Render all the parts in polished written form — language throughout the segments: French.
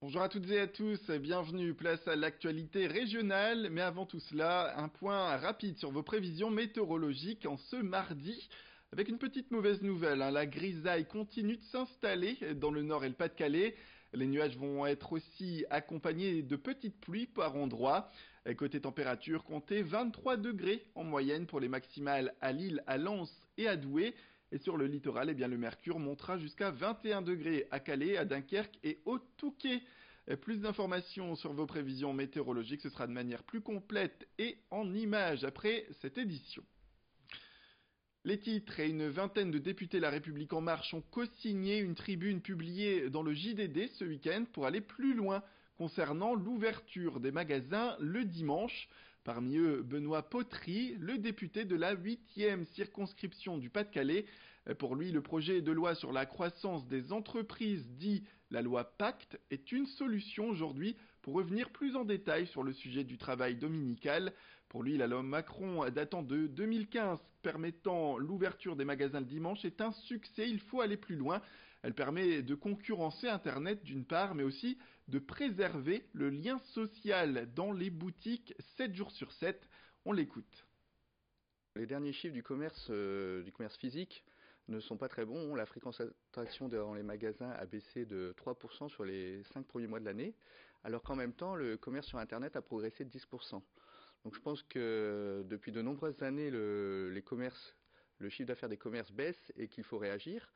Bonjour à toutes et à tous, bienvenue, place à l'actualité régionale, mais avant tout cela, un point rapide sur vos prévisions météorologiques en ce mardi, avec une petite mauvaise nouvelle, la grisaille continue de s'installer dans le nord et le Pas-de-Calais, les nuages vont être aussi accompagnés de petites pluies par endroits. Côté température, comptez 23 degrés en moyenne pour les maximales à Lille, à Lens et à Douai. Et sur le littoral, le mercure montera jusqu'à 21 degrés à Calais, à Dunkerque et au Touquet. Plus d'informations sur vos prévisions météorologiques, ce sera de manière plus complète et en images après cette édition. Les titres et une vingtaine de députés La République En Marche ont co-signé une tribune publiée dans le JDD ce week-end pour aller plus loin concernant l'ouverture des magasins le dimanche. Parmi eux, Benoît Potry, le député de la 8e circonscription du Pas-de-Calais. Pour lui, le projet de loi sur la croissance des entreprises, dit la loi Pacte, est une solution aujourd'hui pour revenir plus en détail sur le sujet du travail dominical. Pour lui, la loi Macron datant de 2015 permettant l'ouverture des magasins le dimanche est un succès, il faut aller plus loin. Elle permet de concurrencer Internet d'une part, mais aussi de préserver le lien social dans les boutiques 7 jours sur 7. On l'écoute. Les derniers chiffres du commerce physique ne sont pas très bons. La fréquentation dans les magasins a baissé de 3% sur les 5 premiers mois de l'année, alors qu'en même temps, le commerce sur Internet a progressé de 10%. Donc je pense que depuis de nombreuses années, le chiffre d'affaires des commerces baisse et qu'il faut réagir.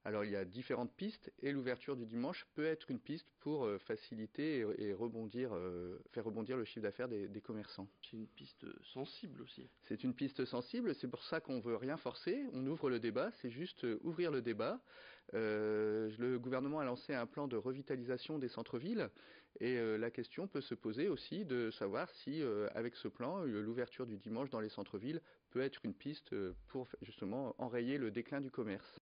Alors il y a différentes pistes et l'ouverture du dimanche peut être une piste pour faciliter et faire rebondir le chiffre d'affaires des commerçants. C'est une piste sensible aussi. C'est une piste sensible, c'est pour ça qu'on veut rien forcer, on ouvre le débat, c'est juste ouvrir le débat. Le gouvernement a lancé un plan de revitalisation des centres-villes et la question peut se poser aussi de savoir si avec ce plan, l'ouverture du dimanche dans les centres-villes peut être une piste pour justement enrayer le déclin du commerce.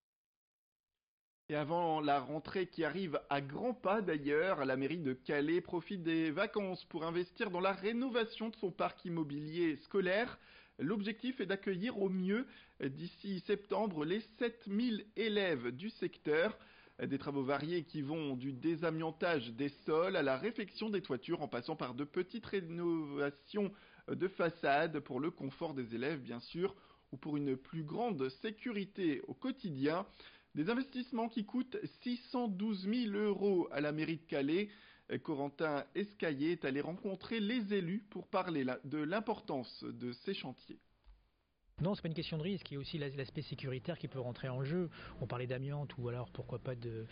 Et avant la rentrée qui arrive à grands pas d'ailleurs, la mairie de Calais profite des vacances pour investir dans la rénovation de son parc immobilier scolaire. L'objectif est d'accueillir au mieux d'ici septembre les 7000 élèves du secteur. Des travaux variés qui vont du désamiantage des sols à la réfection des toitures en passant par de petites rénovations de façade pour le confort des élèves bien sûr ou pour une plus grande sécurité au quotidien. Des investissements qui coûtent 612 000 € à la mairie de Calais. Corentin Escaillé est allé rencontrer les élus pour parler de l'importance de ces chantiers. Non, c'est pas une question de risque, il y a aussi l'aspect sécuritaire qui peut rentrer en jeu. On parlait d'amiante ou alors pourquoi pas de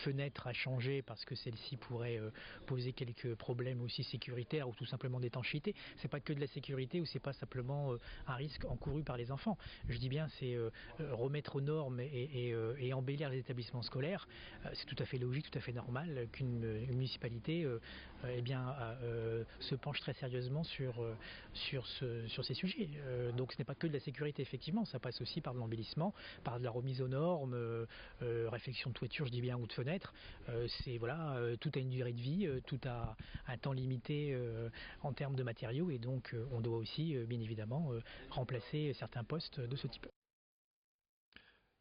fenêtres à changer parce que celle-ci pourrait poser quelques problèmes aussi sécuritaires ou tout simplement d'étanchéité. C'est pas que de la sécurité ou c'est pas simplement un risque encouru par les enfants. Je dis bien c'est remettre aux normes et embellir les établissements scolaires. C'est tout à fait logique, tout à fait normal qu'une municipalité se penche très sérieusement sur ces sujets. Donc ce n'est pas que de la sécurité effectivement, ça passe aussi par de l'embellissement, par de la remise aux normes, réfection de toiture je dis bien ou de fenêtres. Tout a une durée de vie, tout a un temps limité en termes de matériaux et donc on doit aussi bien évidemment remplacer certains postes de ce type.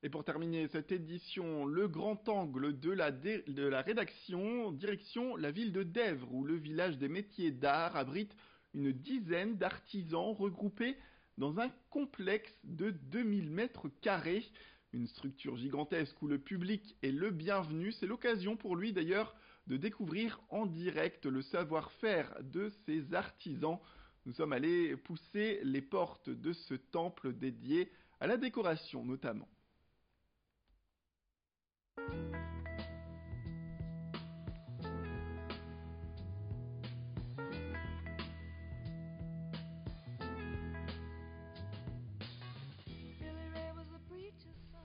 Et pour terminer cette édition, le grand angle de la rédaction, direction la ville de Dèvres, où le village des métiers d'art abrite une dizaine d'artisans regroupés dans un complexe de 2000 mètres carrés. Une structure gigantesque où le public est le bienvenu. C'est l'occasion pour lui d'ailleurs de découvrir en direct le savoir-faire de ces artisans. Nous sommes allés pousser les portes de ce temple dédié à la décoration notamment.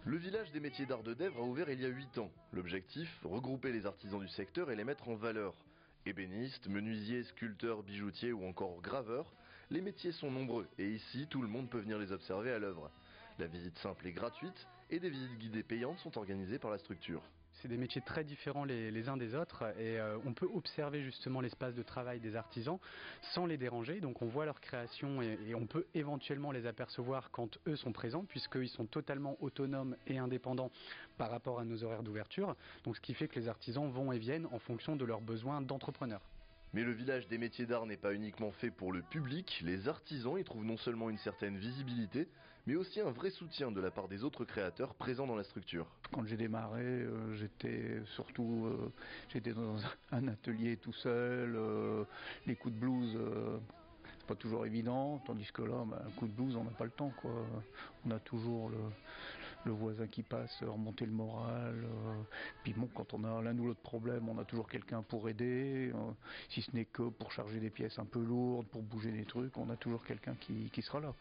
Le village des métiers d'art de Dèvres a ouvert il y a 8 ans. L'objectif, regrouper les artisans du secteur et les mettre en valeur. Ébénistes, menuisiers, sculpteurs, bijoutiers ou encore graveurs, les métiers sont nombreux et ici tout le monde peut venir les observer à l'œuvre. La visite simple est gratuite et des visites guidées payantes sont organisées par la structure. C'est des métiers très différents les uns des autres et on peut observer justement l'espace de travail des artisans sans les déranger. Donc on voit leur création et on peut éventuellement les apercevoir quand eux sont présents puisqu'ils sont totalement autonomes et indépendants par rapport à nos horaires d'ouverture. Donc ce qui fait que les artisans vont et viennent en fonction de leurs besoins d'entrepreneurs. Mais le village des métiers d'art n'est pas uniquement fait pour le public. Les artisans y trouvent non seulement une certaine visibilité, mais aussi un vrai soutien de la part des autres créateurs présents dans la structure. Quand j'ai démarré, j'étais dans un atelier tout seul. Les coups de blues, c'est pas toujours évident, tandis que là, un coup de blues, on n'a pas le temps, quoi. On a toujours le voisin qui passe, remonter le moral. Puis bon, quand on a l'un ou l'autre problème, on a toujours quelqu'un pour aider. Si ce n'est que pour charger des pièces un peu lourdes, pour bouger des trucs, on a toujours quelqu'un qui sera là.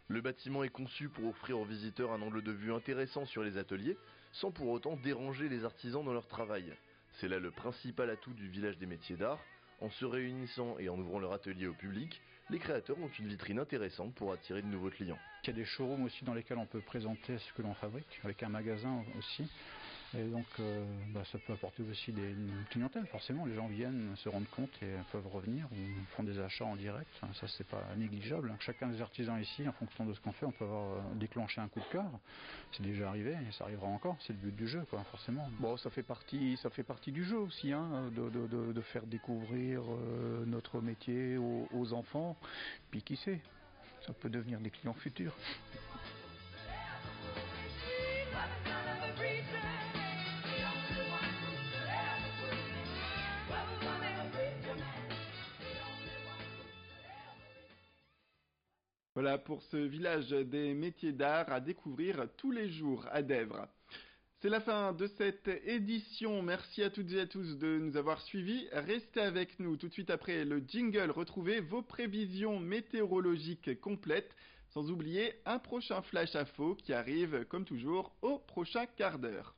Le bâtiment est conçu pour offrir aux visiteurs un angle de vue intéressant sur les ateliers, sans pour autant déranger les artisans dans leur travail. C'est là le principal atout du village des métiers d'art. En se réunissant et en ouvrant leur atelier au public, les créateurs ont une vitrine intéressante pour attirer de nouveaux clients. Il y a des showrooms aussi dans lesquels on peut présenter ce que l'on fabrique, avec un magasin aussi. Et donc ça peut apporter aussi une clientèle, forcément. Les gens viennent, se rendent compte et peuvent revenir ou font des achats en direct. Ça, c'est pas négligeable. Chacun des artisans ici, en fonction de ce qu'on fait, on peut avoir déclenché un coup de cœur. C'est déjà arrivé et ça arrivera encore. C'est le but du jeu, quoi, forcément. Bon, ça fait partie du jeu aussi, hein, de faire découvrir notre métier aux enfants. Puis qui sait, ça peut devenir des clients futurs. Voilà pour ce village des métiers d'art à découvrir tous les jours à Dèvres. C'est la fin de cette édition. Merci à toutes et à tous de nous avoir suivis. Restez avec nous tout de suite après le jingle. Retrouvez vos prévisions météorologiques complètes. Sans oublier un prochain flash info qui arrive comme toujours au prochain quart d'heure.